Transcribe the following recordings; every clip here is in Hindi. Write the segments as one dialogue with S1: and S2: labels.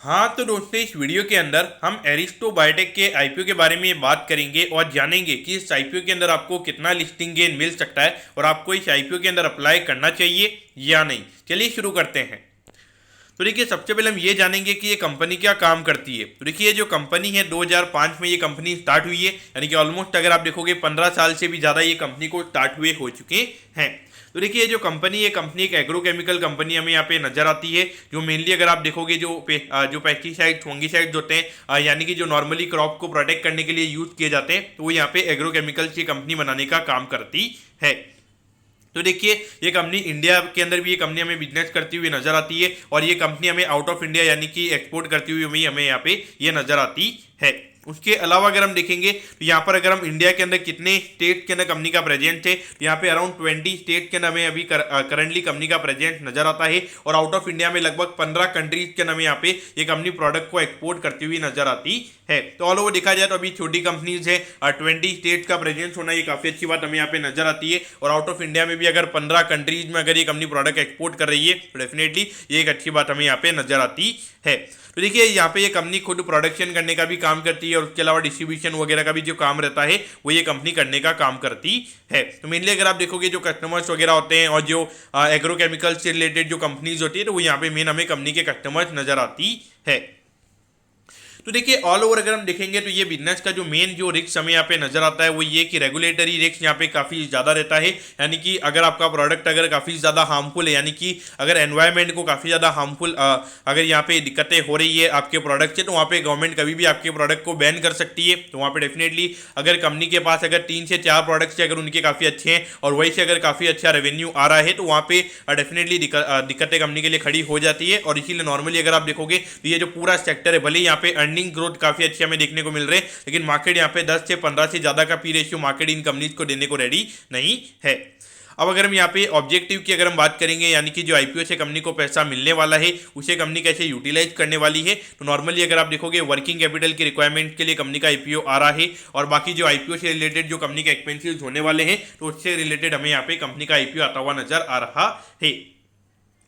S1: हाँ तो दोस्तों, इस वीडियो के अंदर हम एरिस्टो बायोटेक के आईपीओ के बारे में बात करेंगे और जानेंगे कि इस आईपीओ के अंदर आपको कितना लिस्टिंग गेन मिल सकता है और आपको इस आईपीओ के अंदर अप्लाई करना चाहिए या नहीं। चलिए शुरू करते हैं। तो देखिए, सबसे पहले हम ये जानेंगे कि ये कंपनी क्या काम करती है। तो देखिए, ये जो कंपनी है 2005 में ये कंपनी स्टार्ट हुई है, यानी कि ऑलमोस्ट अगर आप देखोगे 15 साल से भी ज़्यादा ये कंपनी को स्टार्ट हुए हो चुके हैं। तो देखिए, ये जो कंपनी है, कंपनी एक एग्रोकेमिकल कंपनी हमें यहाँ पे नजर आती है, जो मेनली अगर आप देखोगे जो पेस्टिसाइड फंगिसाइड होते हैं, यानी कि जो नॉर्मली क्रॉप को प्रोटेक्ट करने के लिए यूज किए जाते हैं, तो वो यहाँ पे एग्रोकेमिकल्स की कंपनी बनाने का काम करती है। तो देखिए, ये कंपनी इंडिया के अंदर भी ये कंपनी हमें बिजनेस करती हुई नजर आती है और ये कंपनी हमें आउट ऑफ इंडिया यानी कि एक्सपोर्ट करती हुई भी हमें यहाँ पे ये नजर आती है। उसके अलावा अगर हम देखेंगे तो यहाँ पर अगर हम इंडिया के अंदर कितने स्टेट के अंदर कंपनी का प्रेजेंस है, तो यहाँ पे अराउंड 20 स्टेट के अंदर हमें अभी करंटली कंपनी का प्रेजेंस नजर आता है और आउट ऑफ इंडिया में लगभग 15 कंट्रीज के अंदर हमें यहाँ पे ये कंपनी प्रोडक्ट को एक्सपोर्ट करती हुई नजर आती है। तो ऑल ओवर देखा जाए तो अभी छोटी कंपनीज है, 20 स्टेट का प्रेजेंस होना ये काफी अच्छी बात हमें यहाँ पे नजर आती है और आउट ऑफ इंडिया में भी अगर 15 कंट्रीज में अगर ये कंपनी प्रोडक्ट एक्सपोर्ट कर रही है तो डेफिनेटली ये एक अच्छी बात हमें यहाँ पे नजर आती है। तो देखिए, यहाँ पे ये कंपनी खुद प्रोडक्शन करने का भी काम करती है और उसके अलावा डिस्ट्रीब्यूशन वगैरह का भी जो काम रहता है वो ये कंपनी करने का काम करती है। तो मेनली अगर आप देखोगे जो कस्टमर्स वगैरह होते हैं और जो एग्रोकेमिकल से रिलेटेड जो कंपनीज होती है, तो वो यहाँ पे मेन हमें कंपनी के कस्टमर्स नजर आती है। तो देखिए, ऑल ओवर अगर हम देखेंगे तो ये बिजनेस का जो मेन जो रिस्क हमें यहाँ पे नजर आता है वो ये कि रेगुलेटरी रिस्क यहाँ पे काफी ज्यादा रहता है, यानी कि अगर आपका प्रोडक्ट अगर काफी ज्यादा हार्मफुल है, यानी कि अगर एनवायरमेंट को काफी ज्यादा हार्मफुल अगर यहाँ पे दिक्कतें हो रही है आपके प्रोडक्ट से, तो वहाँ पे गवर्नमेंट कभी भी आपके प्रोडक्ट को बैन कर सकती है। तो वहाँ पे डेफिनेटली अगर कंपनी के पास अगर 3 से 4 प्रोडक्ट्स अगर उनके काफी अच्छे हैं और वही से अगर काफी अच्छा रेवेन्यू आ रहा है, तो वहाँ पे डेफिनेटली दिक्कतें कंपनी के लिए खड़ी हो जाती है। और इसीलिए नॉर्मली अगर आप देखोगे तो ये जो पूरा सेक्टर है, भले यहाँ पे अर्निंग ग्रोथ काफी अच्छी हमें देखने को मिल रहे हैं, लेकिन मार्केट यहाँ पे 10 से 15 से ज्यादा का P ratio market in companies को देने को रेडी नहीं है। अब अगर हम यहाँ पे ऑब्जेक्टिव की अगर हम बात करेंगे, यानी कि जो आईपीओ से कंपनी को पैसा मिलने वाला है उसे कंपनी कैसे यूटिलाइज करने वाली है, तो नॉर्मली अगर आप देखोगे वर्किंग कैपिटल की रिक्वायरमेंट के लिए कंपनी का आईपीओ आ रहा है और बाकी जो आईपीओ से रिलेटेड जो कंपनी के एक्सपेंसिव होने वाले हैं, तो उससे रिलेटेड हमें यहाँ पे कंपनी का आईपीओ आता हुआ नजर आ रहा है।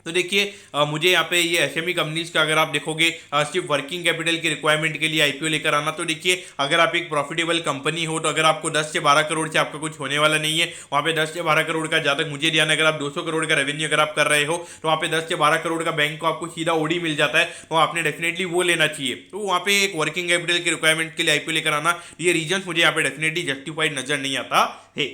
S1: तो देखिए, मुझे यहाँ पे ये एसएमई कंपनीज का अगर आप देखोगे सिर्फ वर्किंग कैपिटल की रिक्वायरमेंट के लिए आईपीओ लेकर आना, तो देखिए अगर आप एक प्रॉफिटेबल कंपनी हो तो अगर आपको 10 से 12 करोड़ से आपका कुछ होने वाला नहीं है, वहाँ पे 10 से 12 करोड़ का ज़्यादा मुझे ध्यान, अगर आप 200 करोड़ का रेवेन्यू अगर आप कर रहे हो तो वहाँ पे 10 से 12 करोड़ का बैंक को आपको सीधा ओडी मिल जाता है, तो आपने डेफिनेटली वो लेना चाहिए। तो वहाँ पे एक वर्किंग कैपिटल की रिक्वायरमेंट के लिए आईपीओ लेकर आना, ये रीजन मुझे यहाँ पे डेफिनेटली जस्टिफाइड नजर नहीं आता है।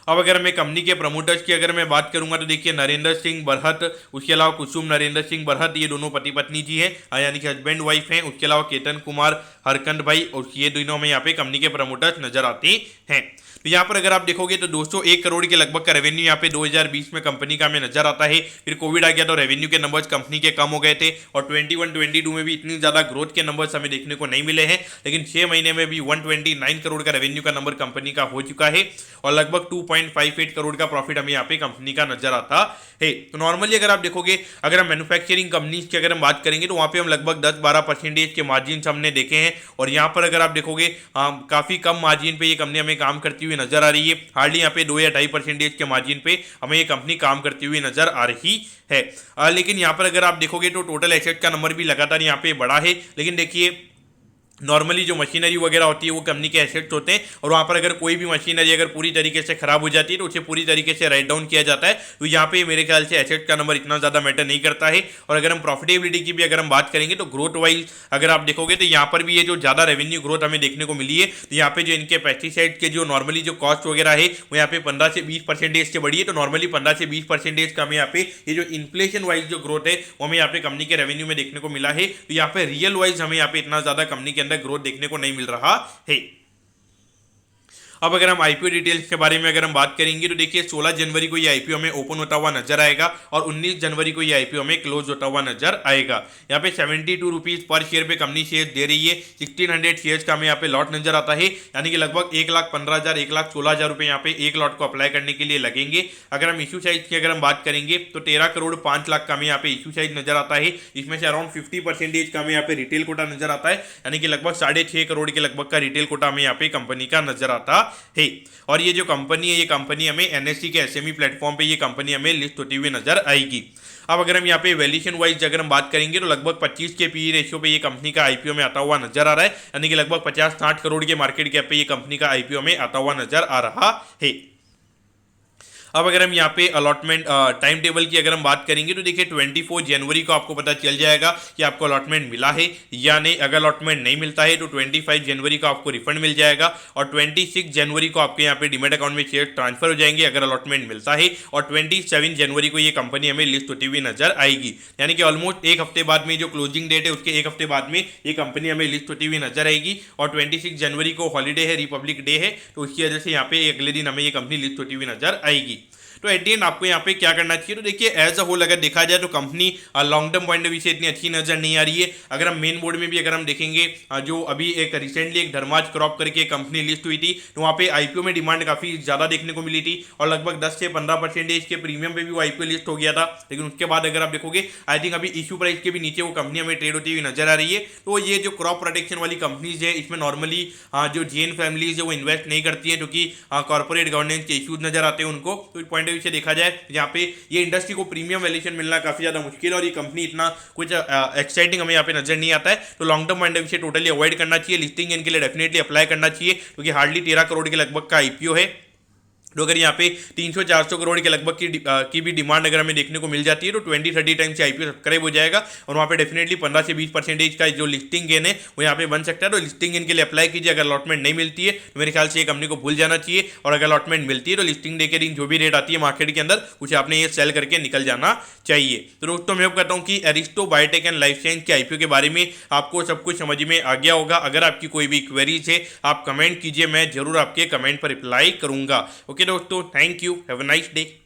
S1: अब अगर मैं कंपनी के प्रमोटर्स की अगर मैं बात करूंगा तो देखिए, नरेंद्र सिंह बरहत, उसके अलावा कुसुम नरेंद्र सिंह बरहत, ये दोनों पति पत्नी जी हैं, यानी कि हस्बैंड वाइफ हैं। उसके अलावा केतन कुमार हरकंड भाई, और ये दोनों में यहाँ पे कंपनी के प्रमोटर्स नजर आते हैं। तो यहाँ पर अगर आप देखोगे तो 201 करोड़ के लगभग का रेवेन्यू यहाँ पे 2020 में कंपनी का हमें नजर आता है। फिर कोविड आ गया तो रेवेन्यू के नंबर्स कंपनी के कम हो गए थे और 21-22 में भी इतनी ज्यादा ग्रोथ के नंबर्स हमें देखने को नहीं मिले हैं, लेकिन 6 महीने में भी 129 करोड़ का रेवेन्यू का नंबर कंपनी का हो चुका है और लगभग 2.58 करोड़ का प्रॉफिट हमें यहाँ पे कंपनी का नजर आता है। तो नॉर्मली अगर आप देखोगे, अगर हम मैन्युफैक्चरिंग कंपनीज की अगर हम बात करेंगे तो वहाँ पे हम लगभग 10-12% के मार्जिन हमने देखे हैं और यहाँ पर अगर आप देखोगे काफी कम मार्जिन पे ये कंपनी हमें काम करती हुई नजर आ रही है। हार्डली यहाँ पे 2 या 2.5% के मार्जिन पे हमें ये कंपनी काम करती हुई नजर आ रही है। लेकिन यहाँ पर अगर आप देखोगे तो टोटल एसेट का नंबर भी लगातार यहाँ पे बढ़ा है, लेकिन देखिए नॉर्मली जो मशीनरी वगैरह होती है वो कंपनी के एसेट्स होते हैं और वहाँ पर अगर कोई भी मशीनरी अगर पूरी तरीके से खराब हो जाती है तो उसे पूरी तरीके से राइट डाउन किया जाता है। तो यहाँ पे मेरे ख्याल से एसेट का नंबर इतना ज़्यादा मैटर नहीं करता है। और अगर हम प्रॉफिटेबिलिटी की भी अगर हम बात करेंगे तो ग्रोथ वाइज अगर आप देखोगे तो यहाँ पर भी ये जो ज़्यादा रेवेन्यू ग्रोथ हमें देखने को मिली है, तो यहाँ पे जो इनके पेस्टिसाइड के जो नॉर्मली जो कॉस्ट वगैरह है वो यहाँ पे 15 से 20% से बढ़ी है। तो नॉर्मली 15 से 20% का हमें यहाँ पे ये जो इन्फ्लेशन वाइज जो ग्रोथ है वो हमें यहाँ पे कंपनी के रेवेन्यू में देखने को मिला है। तो यहाँ पे रियल वाइज हमें यहाँ पे इतना ज़्यादा कंपनी के अंदर ग्रोथ देखने को नहीं मिल रहा है। अब अगर हम आईपीओ डिटेल्स के बारे में अगर हम बात करेंगे तो देखिए 16 जनवरी को ये आईपीओ में ओपन होता हुआ नजर आएगा और 19 जनवरी को ये आईपीओ में क्लोज होता हुआ नजर आएगा। यहाँ पे 72 रुपीज पर शेयर पे कंपनी शेयर दे रही है। 1600 शेयर्स का हमें यहाँ पे लॉट नजर आता है, यानी कि लगभग 1,15,000 1,16,000 रुपए यहाँ पे एक लॉट को अप्लाई करने के लिए लगेंगे। अगर हम इशू साइज की अगर हम बात करेंगे तो 13 करोड़ 5 लाख का हमें यहाँ पे इशू साइज नजर आता है। इसमें से अराउंड 50% का हमें यहाँ पे रिटेल कोटा नजर आता है, यानी कि लगभग 6.5 करोड़ के लगभग का रिटेल कोटा हमें यहाँ पे कंपनी का नजर आता है। और ये जो कंपनी है, ये कंपनी हमें एनएससी के एसएमई प्लेटफॉर्म पे ये कंपनी हमें लिस्ट होती हुई नजर आएगी। अब अगर हम यहाँ पे वैल्यूएशन वाइज अगर हम बात करेंगे तो लगभग 25 के पी रेशियो पे ये कंपनी का आईपीओ में आता हुआ नजर आ रहा है, यानी कि लगभग 50-60 करोड़ के मार्केट कैप पे ये कंपनी का आईपीओ में आता हुआ नजर आ रहा है। अब अगर हम यहाँ पे अलॉटमेंट टाइम टेबल की अगर हम बात करेंगे तो देखिए 24 जनवरी को आपको पता चल जाएगा कि आपको अलॉटमेंट मिला है या नहीं। अगर अलॉटमेंट नहीं मिलता है तो 25 जनवरी को आपको रिफंड मिल जाएगा और 26 जनवरी को आपके यहाँ पे डीमैट अकाउंट में शेयर ट्रांसफर हो जाएंगे अगर अलॉटमेंट मिलता है, और 27 जनवरी को ये कंपनी हमें लिस्ट होती हुई नजर आएगी। यानी कि ऑलमोस्ट एक हफ्ते बाद में जो क्लोजिंग डेट है उसके एक हफ्ते बाद में ये कंपनी हमें लिस्ट होती हुई नजर आएगी, और 26 जनवरी को हॉलीडे है, रिपब्लिक डे है, तो उसकी वजह से यहाँ पे अगले दिन हमें ये कंपनी लिस्ट होती हुई नजर आएगी। तो एट दी एंड आपको यहाँ पे क्या करना चाहिए, तो देखिए एज अ होल अगर देखा जाए तो company long term point of view से इतनी अच्छी नजर नहीं आ रही है। अगर हम मेन बोर्ड में भी अगर हम देखेंगे जो अभी एक रिसेंटली एक धर्माज क्रॉप करके कंपनी लिस्ट हुई थी, तो वहाँ पे आईपीओ में डिमांड काफी ज्यादा देखने को मिली थी और लगभग 10 से 15% के प्रीमियम पे भी वो आईपीओ लिस्ट हो गया था। लेकिन उसके बाद अगर आप देखोगे आई थिंक अभी इश्यू प्राइस के भी नीचे वो कंपनी हमें ट्रेड होती हुई नजर आ रही है। तो ये जो क्रॉप प्रोटेक्शन वाली कंपनीज है इसमें नॉर्मली जो जैन फैमिलीज है वो इन्वेस्ट नहीं करती है, क्योंकि कॉर्पोरेट गवर्नेंस के इश्यूज नजर आते हैं उनको। तो इस पॉइंट ऑफ व्यू से देखा जाए यहाँ पे ये इंडस्ट्री को प्रीमियम वैल्यूएशन मिलना काफी ज्यादा मुश्किल है और ये कंपनी इतना कुछ एक्साइटिंग हमें यहाँ पे नजर नहीं आता है। तो long term point of view से टोटली अवॉइड करना चाहिए। लिस्टिंग इनके लिए डेफिनेटली अप्लाई करना चाहिए क्योंकि हार्डली 13 करोड़ के लगभग का आईपीओ है। तो अगर यहाँ पे 300-400 करोड़ के लगभग की भी डिमांड अगर हमें देखने को मिल जाती है तो 20-30 टाइम से आईपीओ सब्सक्राइब हो जाएगा और वहाँ पे डेफिनेटली 15 से 20% का जो लिस्टिंग गेन है वो यहाँ पे बन सकता है। तो लिस्टिंग गेन के लिए अप्लाई कीजिए। अगर अलॉटमेंट नहीं मिलती है तो मेरे ख्याल से ये कंपनी को भूल जाना चाहिए, और अगर अलॉटमेंट मिलती है तो लिस्टिंग डे के दिन जो भी रेट आती है मार्केट के अंदर उसे आपने ये सेल करके निकल जाना चाहिए। तो दोस्तों मैं कहता हूँ कि Aristo biotech and life science के आईपीओ के बारे में आपको सब कुछ समझ में आ गया होगा। अगर आपकी कोई भी क्वेरीज है आप कमेंट कीजिए, मैं जरूर आपके कमेंट पर रिप्लाई करूंगा। ओके दोस्तों, thank you. Have a nice day.